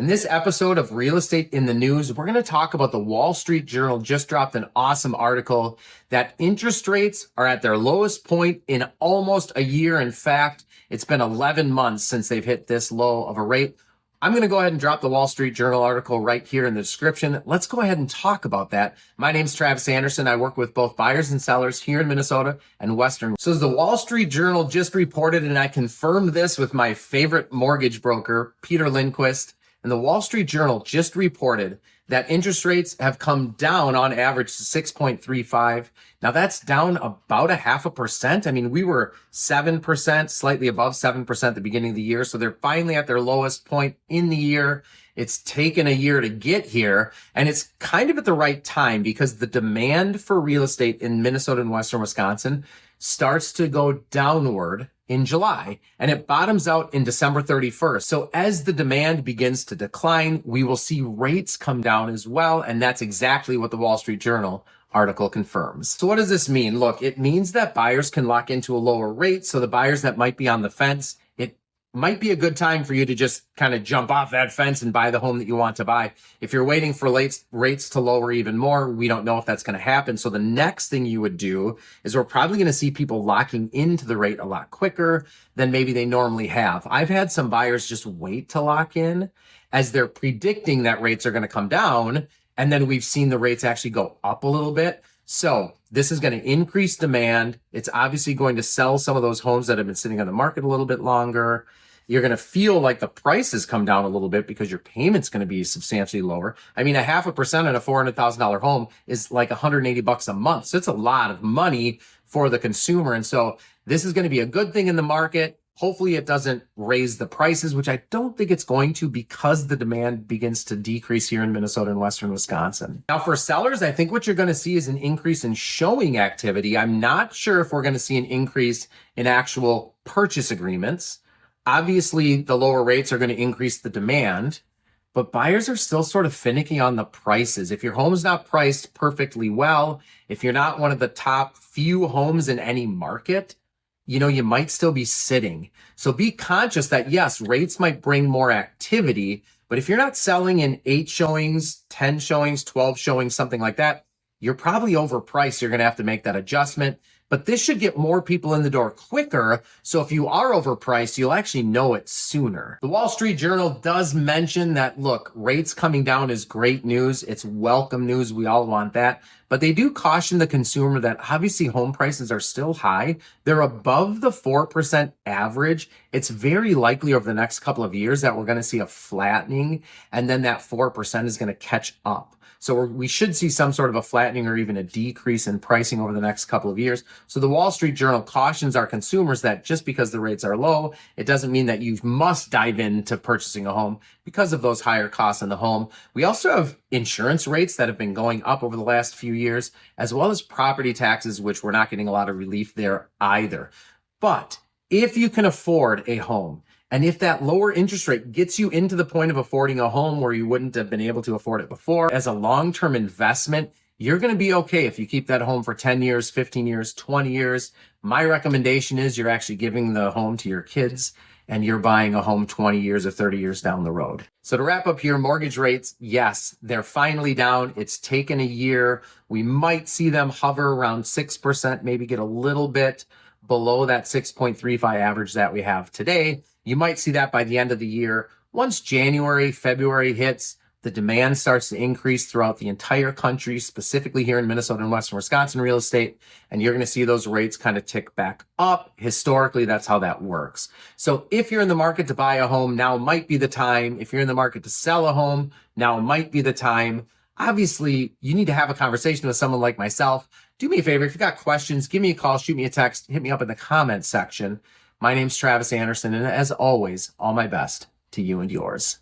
In this episode of Real Estate in the News, we're going to talk about the Wall Street Journal just dropped an awesome article that interest rates are at their lowest point in almost a year. In fact, it's been 11 months since they've hit this low of a rate. I'm going to go ahead and drop the Wall Street Journal article right here in the description. Let's go ahead and talk about that. My name's Travis Anderson. I work with both buyers and sellers here in Minnesota and Western. So as the Wall Street Journal just reported, and I confirmed this with my favorite mortgage broker, Peter Lindquist, and the Wall Street Journal just reported that interest rates have come down on average to 6.35. Now that's down about 0.5%. I mean, we were 7%, slightly above 7% at the beginning of the year. So they're finally at their lowest point in the year. It's taken a year to get here, and it's kind of at the right time because the demand for real estate in Minnesota and Western Wisconsin starts to go downward in July, and it bottoms out in December 31st. So as the demand begins to decline, we will see rates come down as well. And that's exactly what the Wall Street Journal article confirms. So what does this mean? Look, it means that buyers can lock into a lower rate. So the buyers that might be on the fence, it might be a good time for you to just kind of jump off that fence and buy the home that you want to buy. If you're waiting for rates to lower even more, we don't know if that's going to happen. So the next thing you would do is we're probably going to see people locking into the rate a lot quicker than maybe they normally have. I've had some buyers just wait to lock in as they're predicting that rates are going to come down. And then we've seen the rates actually go up a little bit. So this is going to increase demand. It's obviously going to sell some of those homes that have been sitting on the market a little bit longer. You're going to feel like the prices come down a little bit because your payment's going to be substantially lower. I mean, 0.5% on a $400,000 home is like $180 a month. So it's a lot of money for the consumer. And so this is going to be a good thing in the market. Hopefully it doesn't raise the prices, which I don't think it's going to because the demand begins to decrease here in Minnesota and Western Wisconsin. Now for sellers, I think what you're going to see is an increase in showing activity. I'm not sure if we're going to see an increase in actual purchase agreements. Obviously, the lower rates are going to increase the demand, but buyers are still sort of finicky on the prices. If your home's not priced perfectly well, if you're not one of the top few homes in any market, you might still be sitting. So be conscious that yes, rates might bring more activity, but if you're not selling in 8 showings, 10 showings, 12 showings, something like that, you're probably overpriced. You're going to have to make that adjustment. But this should get more people in the door quicker. So if you are overpriced, you'll actually know it sooner. The Wall Street Journal does mention that, look, rates coming down is great news. It's welcome news. We all want that. But they do caution the consumer that obviously home prices are still high. They're above the 4% average. It's very likely over the next couple of years that we're going to see a flattening, and then that 4% is going to catch up. So we should see some sort of a flattening or even a decrease in pricing over the next couple of years. So the Wall Street Journal cautions our consumers that just because the rates are low, it doesn't mean that you must dive into purchasing a home because of those higher costs in the home. We also have insurance rates that have been going up over the last few years, as well as property taxes, which we're not getting a lot of relief there either. But if you can afford a home, and if that lower interest rate gets you into the point of affording a home where you wouldn't have been able to afford it before, as a long-term investment, you're going to be okay if you keep that home for 10 years, 15 years, 20 years. My recommendation is you're actually giving the home to your kids and you're buying a home 20 years or 30 years down the road. So to wrap up here, mortgage rates, yes, they're finally down. It's taken a year. We might see them hover around 6%, maybe get a little bit below that 6.35 average that we have today. You might see that by the end of the year. Once January, February hits, the demand starts to increase throughout the entire country, specifically here in Minnesota and Western Wisconsin real estate, and you're going to see those rates kind of tick back up. Historically, that's how that works. So if you're in the market to buy a home, now might be the time. If you're in the market to sell a home, now might be the time. Obviously, you need to have a conversation with someone like myself. Do me a favor, if you got questions, give me a call, shoot me a text, hit me up in the comments section. My name's Travis Anderson, and as always, all my best to you and yours.